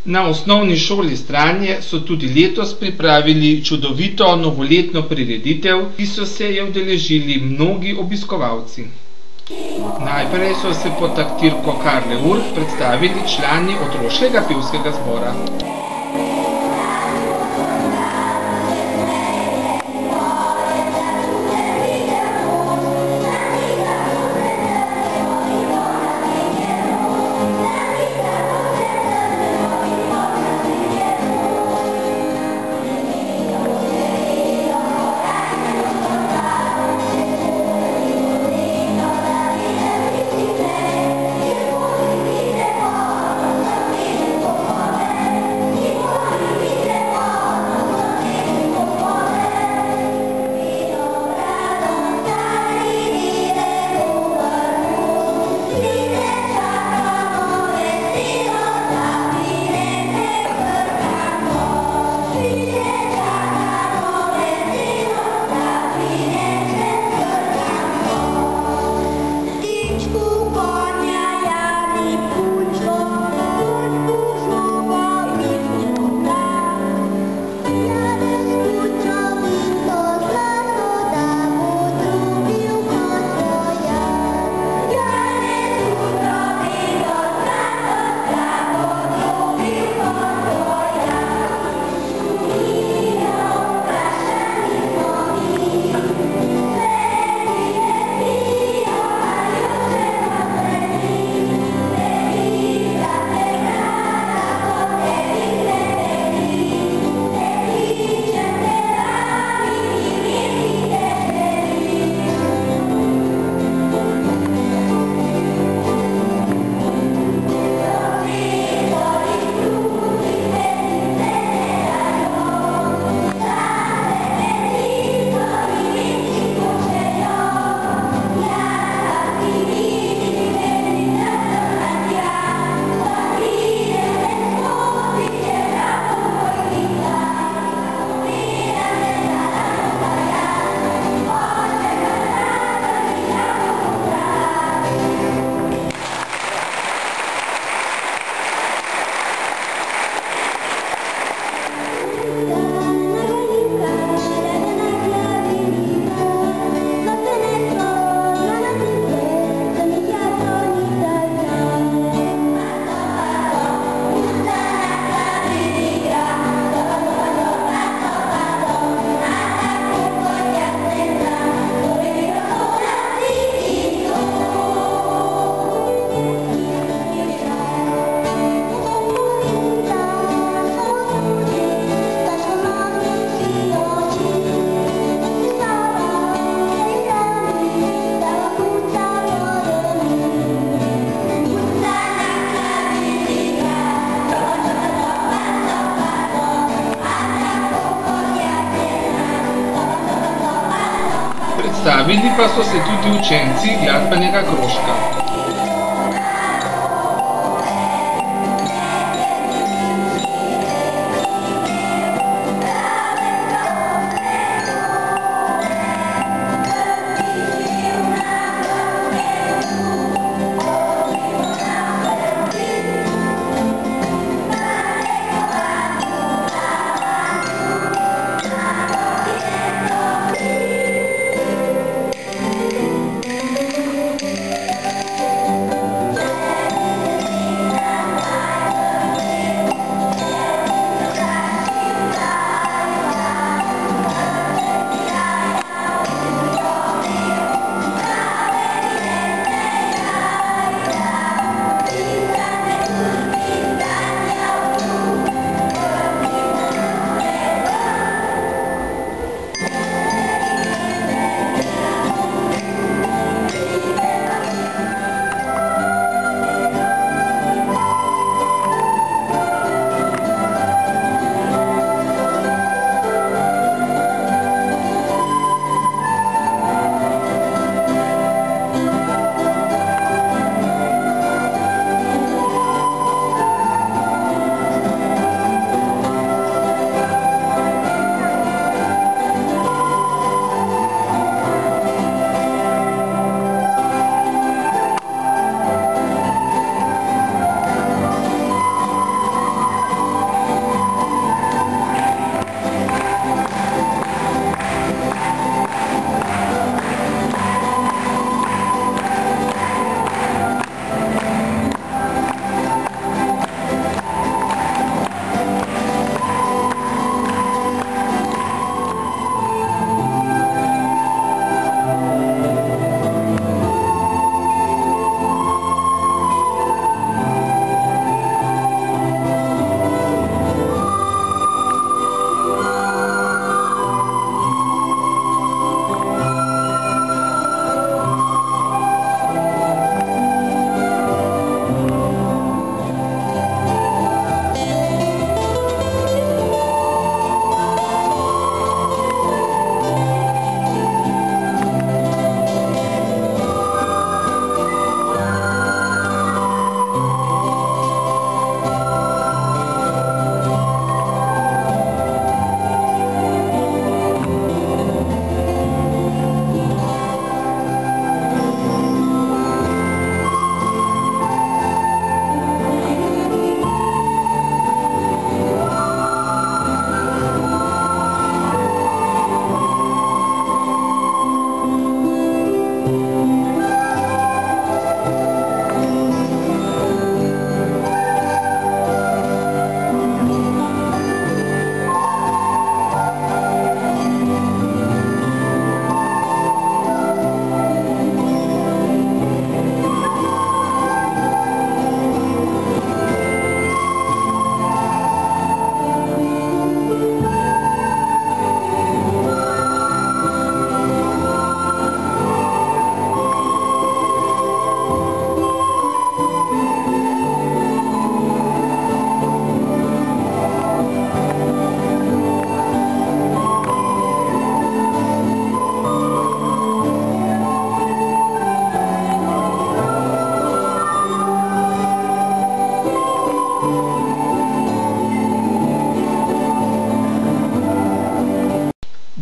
Na osnovni šoli Stranje so tudi letos pripravili čudovito novoletno prireditev, ki so se je udeležili mnogi obiskovalci. Najprej so se pod taktirko Karle Urh predstavili člani otroškega pevskega zbora. Predstavili pa so se tudi učenci glasbenega krožka.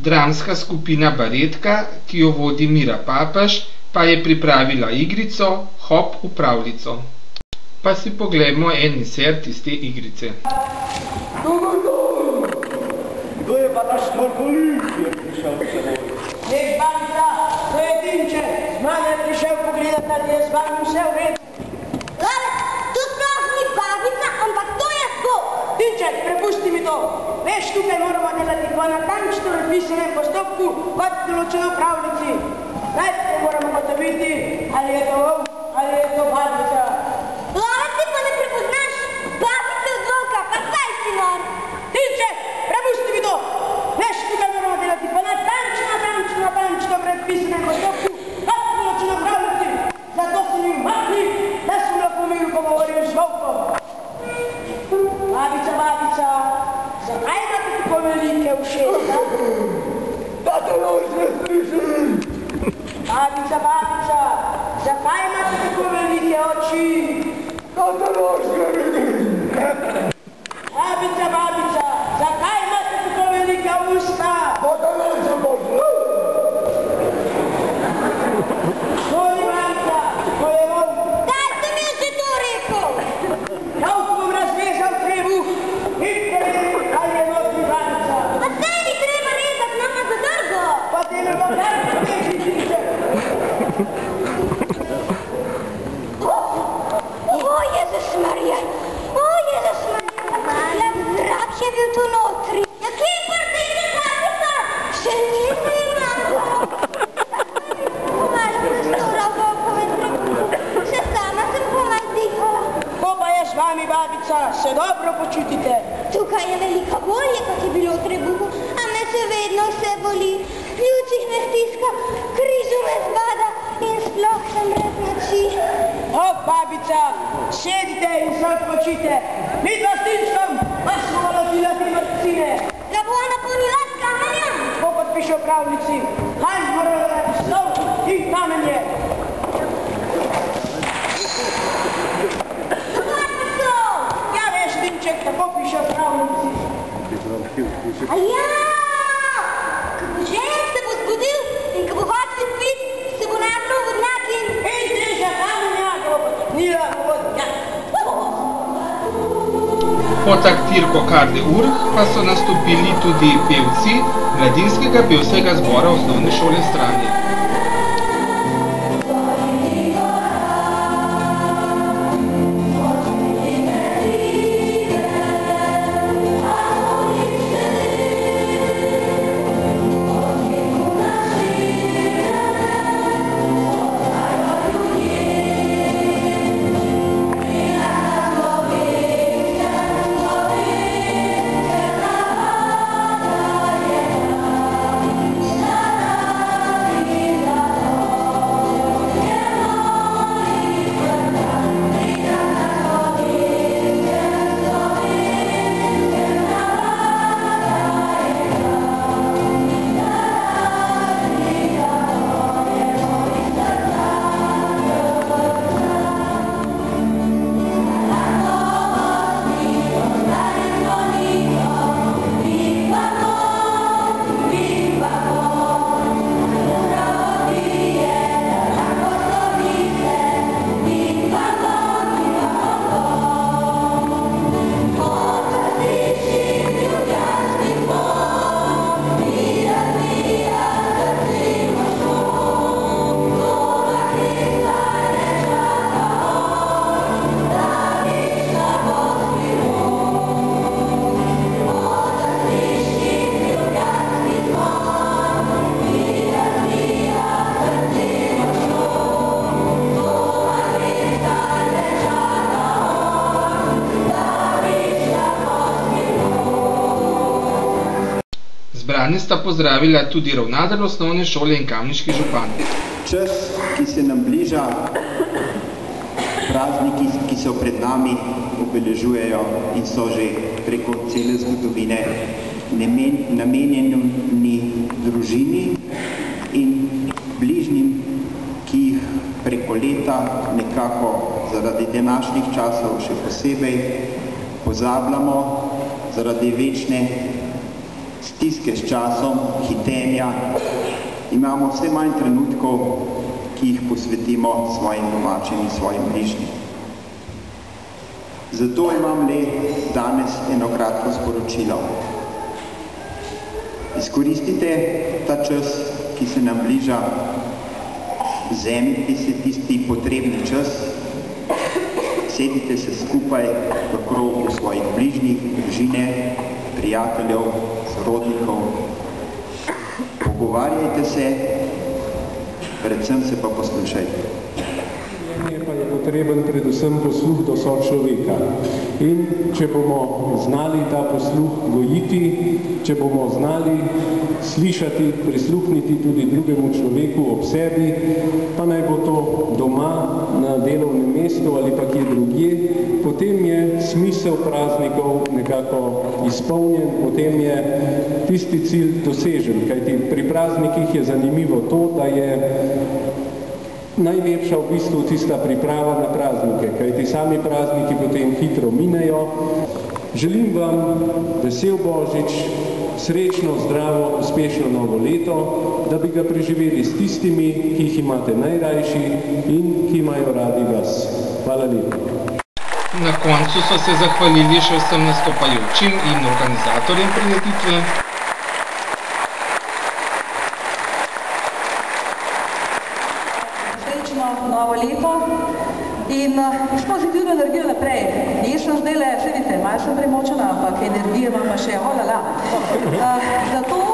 Dramska skupina Baretka, ki jo vodi Mira Papež, pa je pripravila igrico Hop v pravljico. Pa si poglejmo en insert iz te igrice. Kdo je pa naš Markolin, ki je prišel s seboj? Nek babica, to je Dinče, z mane je prišel pogledat, ali je z vami vse v redu. Lale, to sploh ni babica, ampak to je Bog. Dinče, prepusti mi to. Veš, tukaj moramo delati po natančno razpisanem postopku, kot določeno v pravljici. Najprej moramo gotoviti, ali je to volk, ali je to babica. Lale, ti pa ne prepoznaš babice od volka, pa kaj si nor? Dinče, prepusti mi to. Veš, tukaj moramo delati po natančno predpisanem postopku, kot določeno v pravljici. Zato si mi makni, da sem lahko mir pogovoril z volkom. Babica, zakaj imate tako velike ušesa? Patološke slišim! Babica, zakaj imate tako velike oči? Patološke vidim! Babica, zakaj imate tako velike usta? Patološke pošlo! Koli babica, ko je volk. Kaj sem jaz že to rekel? Prav bom razvezal trebuh in preveril, ali je notri babica. A zdaj ni treba rezat nama za drgo. Pa te me bom kar prevežil, Dinče. O, Jezus Marija, Mala, zrak je bil tu notri. Ja, kje je prdeče babica? Še nima. Komaj prostora v volkove trebuhu. Še sama sem komaj dihala. Ko pa je z vami, babica, se dobro počutite. Tukaj je veliko bolje, kot je bilo v trebuhu, a me se vedno vse boli. Pljučih me stiska, križu me zbada in sploh sem brez moči. O, babica, sedite in se odpočite. Mi dva s Dinčkom pa smo nalotila te mrtvine. Ga bo napolnila s kamenjem? Ko podpiše v pravljici, kaj moramo dati stol in kamenje. Babico! Ja, veš, Dinček, tako piše v pravljici. A ja! Ko bo žen se bo zbudil in ko bo hotel spit, se bo nagnil vodnjak in... In drža kamenja, ko bo poteknila v vodnjak. Pod taktirko Karle Urh pa so nastopili tudi pevci Mladinskega pevskega zbora osnovne šole Stranje. Zbrani sta pozdravila tudi ravnatelj osnovne šole in kamniški župan. Čas, ki se nam bliža, prazniki, ki so pred nami, obeležujejo in so že preko cele zgodovine namenjeni družini in bližnjim, ki jih preko leta nekako zaradi današnjih časov še posebej pozabljamo, zaradi večne stiske s časom, hitenja, imamo vse manj trenutkov, ki jih posvetimo svojim domačim in svojim bližnjim. Zato imam le danes eno kratko sporočilo. Izkoristite ta čas, ki se nam bliža, vzemite se tisti potrebni čas, sedite se skupaj v krogu svojih bližnjih, družine, prijateljev, sorodnikov, pogovarjajte se, predvsem se pa poslušajte. Pa je potreben predvsem posluh do sočloveka. In če bomo znali ta posluh gojiti, če bomo znali slišati, prisluhniti tudi drugemu človeku ob sebi, pa naj bo to doma, na delovnem mestu ali pa kje drugje, potem je smisel praznikov nekako izpolnjen, potem je tisti cilj dosežen. Kajti pri praznikih je zanimivo to, da je najlepša v bistvu tista priprava na praznike, kajti sami prazniki potem hitro minejo. Želim vam vesel Božič, srečno, zdravo, uspešno novo leto, da bi ga preživeli s tistimi, ki jih imate najrajši in ki imajo radi vas. Hvala lepa. Na koncu so se zahvalili še vsem nastopajočim in organizatorjem prireditve. Novo leto in s pozitivno energijo naprej. Jaz sem zdaj le, vidite, malo sem premočena, ampak energije imam pa še, olala. Zato